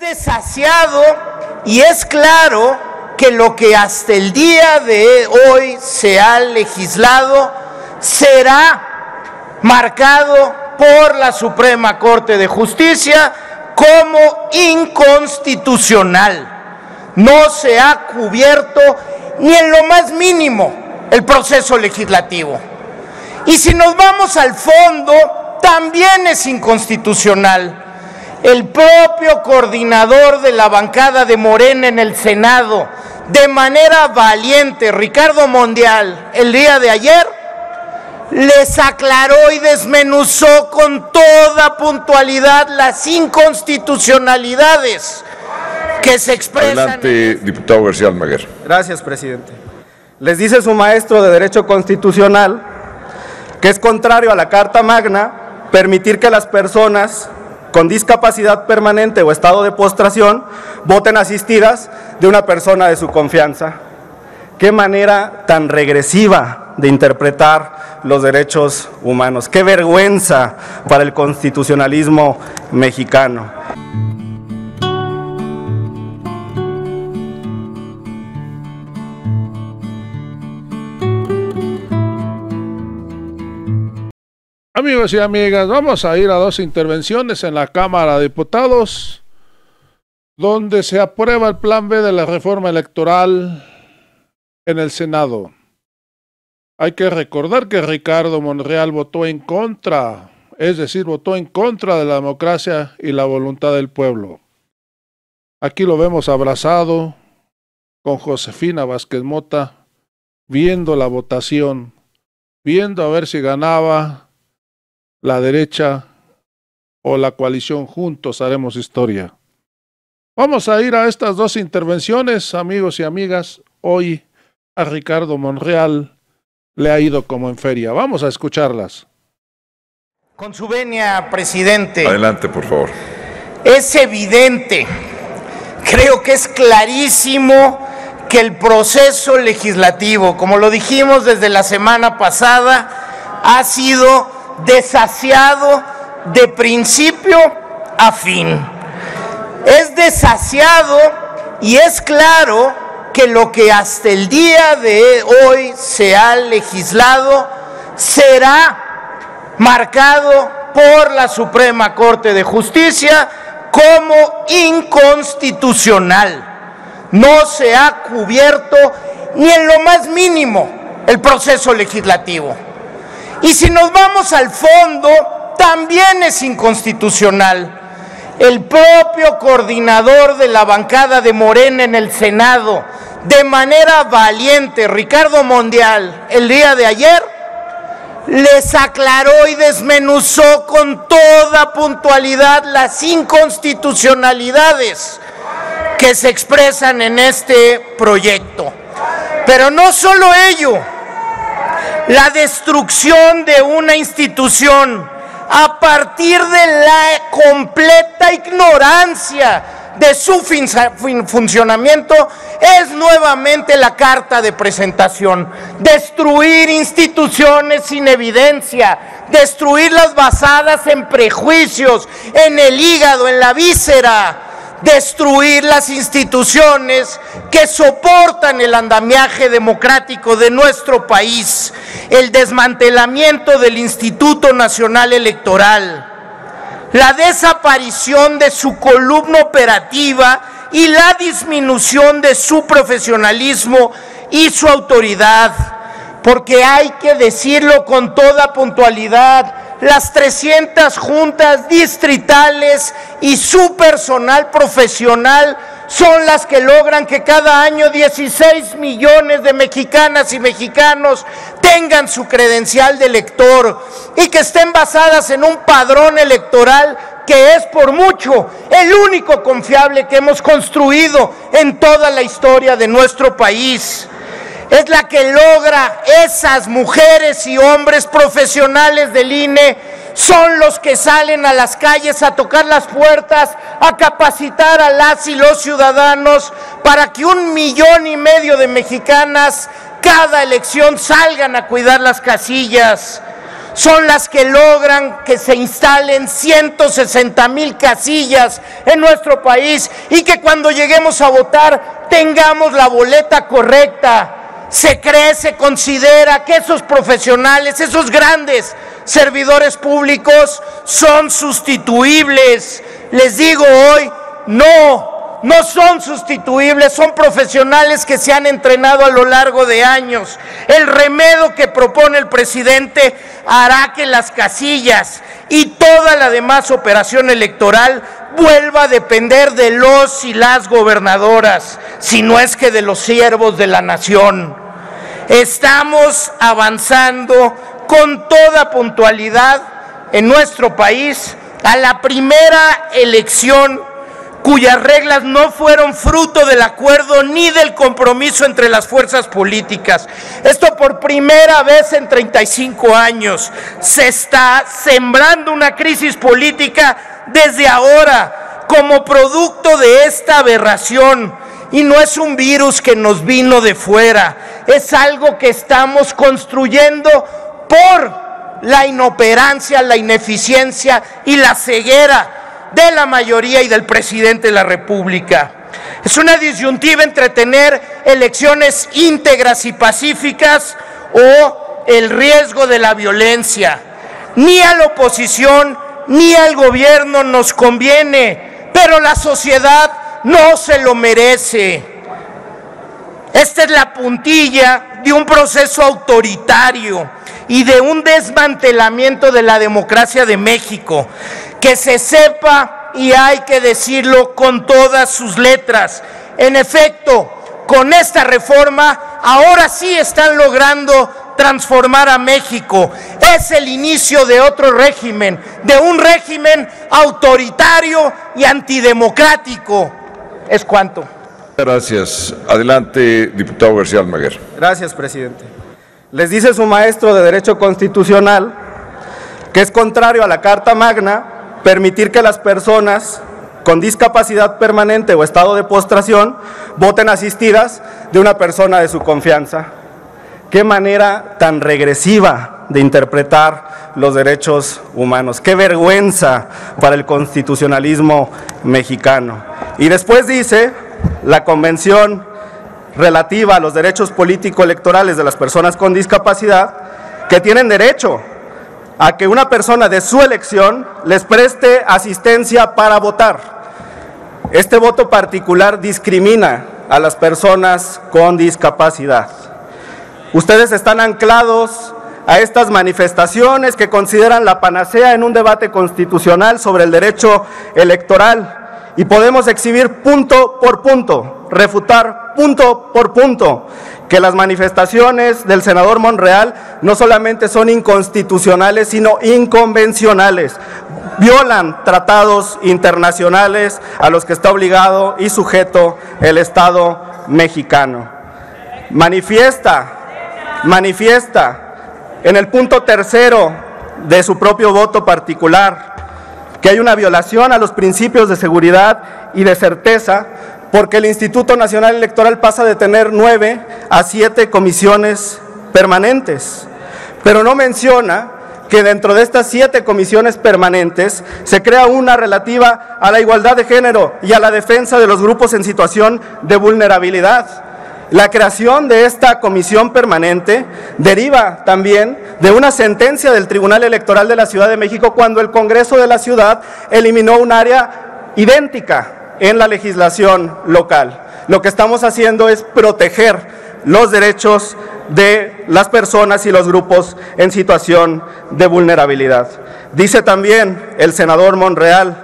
Desasiado, y es claro que lo que hasta el día de hoy se ha legislado será marcado por la Suprema Corte de Justicia como inconstitucional. No se ha cubierto ni en lo más mínimo el proceso legislativo. Y si nos vamos al fondo, también es inconstitucional. El propio coordinador de la bancada de Morena en el Senado, de manera valiente, Ricardo Monreal, el día de ayer, les aclaró y desmenuzó con toda puntualidad las inconstitucionalidades que se expresan. Adelante, diputado García Almaguer. Gracias, presidente. Les dice su maestro de Derecho Constitucional que es contrario a la Carta Magna permitir que las personas con discapacidad permanente o estado de postración voten asistidas de una persona de su confianza. Qué manera tan regresiva de interpretar los derechos humanos. Qué vergüenza para el constitucionalismo mexicano. Amigos y amigas, vamos a ir a dos intervenciones en la Cámara de Diputados, donde se aprueba el Plan B de la reforma electoral en el Senado. Hay que recordar que Ricardo Monreal votó en contra, es decir, votó en contra de la democracia y la voluntad del pueblo. Aquí lo vemos abrazado con Josefina Vázquez Mota, viendo la votación, viendo a ver si ganaba la derecha o la coalición. Juntos haremos historia. Vamos a ir a estas dos intervenciones, amigos y amigas. Hoy a Ricardo Monreal le ha ido como en feria. Vamos a escucharlas. Con su venia, presidente. Adelante, por favor. Es evidente, creo que es clarísimo que el proceso legislativo, como lo dijimos desde la semana pasada, ha sido desasiado de principio a fin. Es desasiado y es claro que lo que hasta el día de hoy se ha legislado será marcado por la Suprema Corte de Justicia como inconstitucional. No se ha cubierto ni en lo más mínimo el proceso legislativo. Y si nos vamos al fondo, también es inconstitucional. El propio coordinador de la bancada de Morena en el Senado, de manera valiente, Ricardo Monreal, el día de ayer, les aclaró y desmenuzó con toda puntualidad las inconstitucionalidades que se expresan en este proyecto. Pero no solo ello, la destrucción de una institución a partir de la completa ignorancia de su funcionamiento es nuevamente la carta de presentación. Destruir instituciones sin evidencia, destruirlas basadas en prejuicios, en el hígado, en la víscera. Destruir las instituciones que soportan el andamiaje democrático de nuestro país, el desmantelamiento del Instituto Nacional Electoral, la desaparición de su columna operativa y la disminución de su profesionalismo y su autoridad, porque hay que decirlo con toda puntualidad, las 300 juntas distritales y su personal profesional son las que logran que cada año 16 millones de mexicanas y mexicanos tengan su credencial de elector y que estén basadas en un padrón electoral que es por mucho el único confiable que hemos construido en toda la historia de nuestro país. Es la que logra esas mujeres y hombres profesionales del INE, son los que salen a las calles a tocar las puertas, a capacitar a las y los ciudadanos para que 1,5 millones de mexicanas cada elección salgan a cuidar las casillas. son las que logran que se instalen 160,000 casillas en nuestro país y que cuando lleguemos a votar tengamos la boleta correcta. Se cree, se considera que esos profesionales, esos grandes servidores públicos son sustituibles. Les digo hoy, no son sustituibles, son profesionales que se han entrenado a lo largo de años. El remedio que propone el presidente hará que las casillas y toda la demás operación electoral vuelva a depender de los y las gobernadoras, si no es que de los siervos de la nación. Estamos avanzando con toda puntualidad en nuestro país a la primera elección cuyas reglas no fueron fruto del acuerdo ni del compromiso entre las fuerzas políticas. Esto por primera vez en 35 años. Se está sembrando una crisis política desde ahora como producto de esta aberración. Y no es un virus que nos vino de fuera, es algo que estamos construyendo por la inoperancia, la ineficiencia y la ceguera de la mayoría y del presidente de la República. Es una disyuntiva entre tener elecciones íntegras y pacíficas o el riesgo de la violencia. Ni a la oposición ni al gobierno nos conviene, pero la sociedad no se lo merece. Esta es la puntilla de un proceso autoritario y de un desmantelamiento de la democracia de México. Que se sepa, y hay que decirlo con todas sus letras, en efecto, con esta reforma ahora sí están logrando transformar a México. Es el inicio de otro régimen, de un régimen autoritario y antidemocrático. Es cuanto. Gracias. Adelante, diputado García Almaguer. Gracias, presidente. Les dice su maestro de Derecho Constitucional que es contrario a la Carta Magna permitir que las personas con discapacidad permanente o estado de postración voten asistidas de una persona de su confianza. Qué manera tan regresiva de interpretar los derechos humanos. Qué vergüenza para el constitucionalismo mexicano. Y después dice la Convención relativa a los derechos político-electorales de las personas con discapacidad que tienen derecho a que una persona de su elección les preste asistencia para votar. Este voto particular discrimina a las personas con discapacidad. Ustedes están anclados a estas manifestaciones que consideran la panacea en un debate constitucional sobre el derecho electoral y podemos exhibir punto por punto, refutar punto por punto que las manifestaciones del senador Monreal no solamente son inconstitucionales, sino inconvencionales. Violan tratados internacionales a los que está obligado y sujeto el Estado mexicano. Manifiesta en el punto tercero de su propio voto particular que hay una violación a los principios de seguridad y de certeza porque el Instituto Nacional Electoral pasa de tener 9 a 7 comisiones permanentes, pero no menciona que dentro de estas 7 comisiones permanentes se crea una relativa a la igualdad de género y a la defensa de los grupos en situación de vulnerabilidad. La creación de esta comisión permanente deriva también de una sentencia del Tribunal Electoral de la Ciudad de México cuando el Congreso de la Ciudad eliminó un área idéntica en la legislación local. Lo que estamos haciendo es proteger los derechos de las personas y los grupos en situación de vulnerabilidad. Dice también el senador Monreal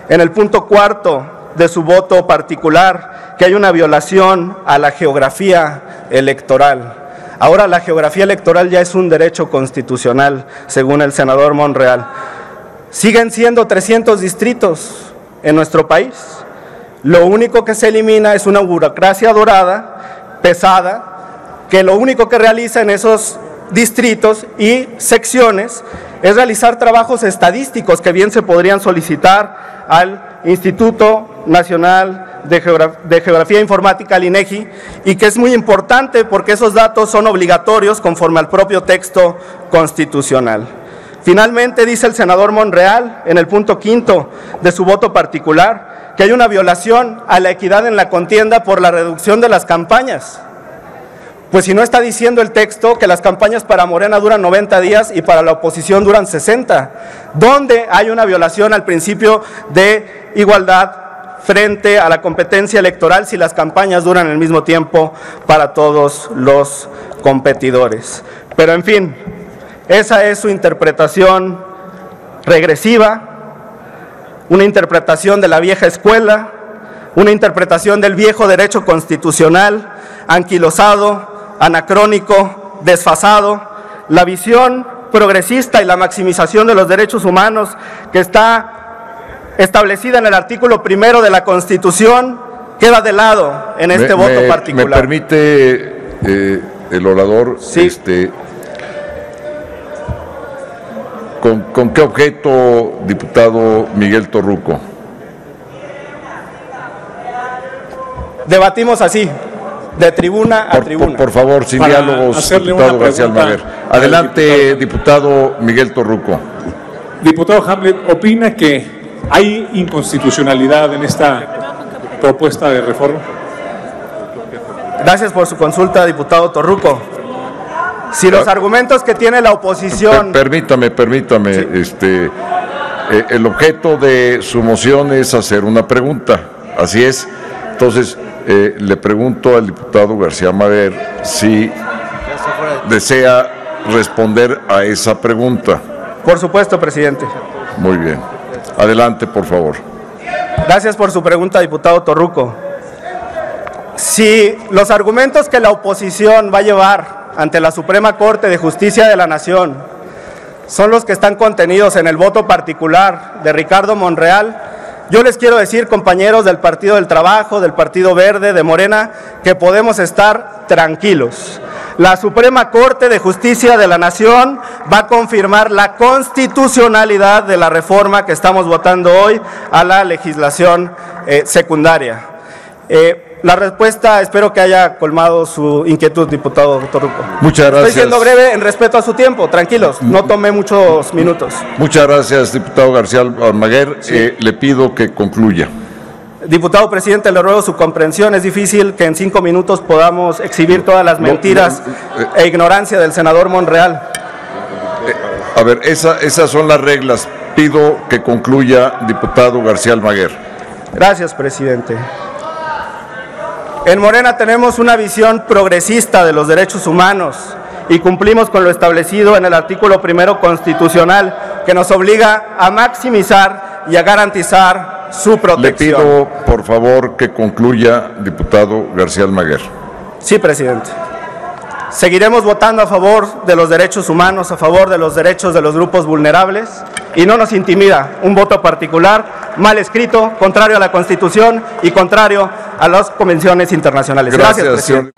en el punto cuarto de su voto particular que hay una violación a la geografía electoral. Ahora la geografía electoral ya es un derecho constitucional, según el senador Monreal. Siguen siendo 300 distritos en nuestro país. Lo único que se elimina es una burocracia dorada, pesada, que lo único que realiza en esos distritos y secciones es realizar trabajos estadísticos que bien se podrían solicitar al Instituto Nacional de Geografía e Informática, al INEGI, y que es muy importante porque esos datos son obligatorios conforme al propio texto constitucional. Finalmente, dice el senador Monreal, en el punto 5 de su voto particular, que hay una violación a la equidad en la contienda por la reducción de las campañas. Pues si no está diciendo el texto que las campañas para Morena duran 90 días y para la oposición duran 60, ¿dónde hay una violación al principio de igualdad frente a la competencia electoral si las campañas duran el mismo tiempo para todos los competidores? Pero en fin, esa es su interpretación regresiva, una interpretación de la vieja escuela, una interpretación del viejo derecho constitucional, anquilosado, anacrónico, desfasado, la visión progresista y la maximización de los derechos humanos que está establecida en el artículo 1 de la Constitución queda de lado en este voto particular. ¿Me permite el orador? Sí. ¿Con qué objeto, diputado Miguel Torruco? Debatimos así, de tribuna a tribuna. Por favor, sin diálogos, diputado García Almaguer. Adelante, diputado Miguel Torruco. Diputado Hamlet, ¿opina que hay inconstitucionalidad en esta propuesta de reforma? Gracias por su consulta, diputado Torruco. Si los argumentos que tiene la oposición... Permítame. Sí. El objeto de su moción es hacer una pregunta, así es. Entonces, le pregunto al diputado García Almaguer si desea responder a esa pregunta. Por supuesto, presidente. Muy bien. Adelante, por favor. Gracias por su pregunta, diputado Torruco. Si los argumentos que la oposición va a llevar ante la Suprema Corte de Justicia de la Nación son los que están contenidos en el voto particular de Ricardo Monreal, yo les quiero decir, compañeros del Partido del Trabajo, del Partido Verde, de Morena, que podemos estar tranquilos. La Suprema Corte de Justicia de la Nación va a confirmar la constitucionalidad de la reforma que estamos votando hoy a la legislación secundaria. La respuesta, espero que haya colmado su inquietud, diputado Torruco. Muchas gracias. Estoy siendo breve en respeto a su tiempo, tranquilos, no tomé muchos minutos. Muchas gracias, diputado García Almaguer. Sí. Le pido que concluya. Diputado presidente, le ruego su comprensión, es difícil que en 5 minutos podamos exhibir todas las mentiras e ignorancia del senador Monreal. A ver, esas son las reglas. Pido que concluya, diputado García Almaguer. Gracias, presidente. En Morena tenemos una visión progresista de los derechos humanos y cumplimos con lo establecido en el artículo 1 constitucional que nos obliga a maximizar y a garantizar su protección. Le pido, por favor, que concluya, diputado García Almaguer. Sí, presidente. Seguiremos votando a favor de los derechos humanos, a favor de los derechos de los grupos vulnerables y no nos intimida un voto particular, mal escrito, contrario a la Constitución y contrario a las convenciones internacionales. Gracias, presidente.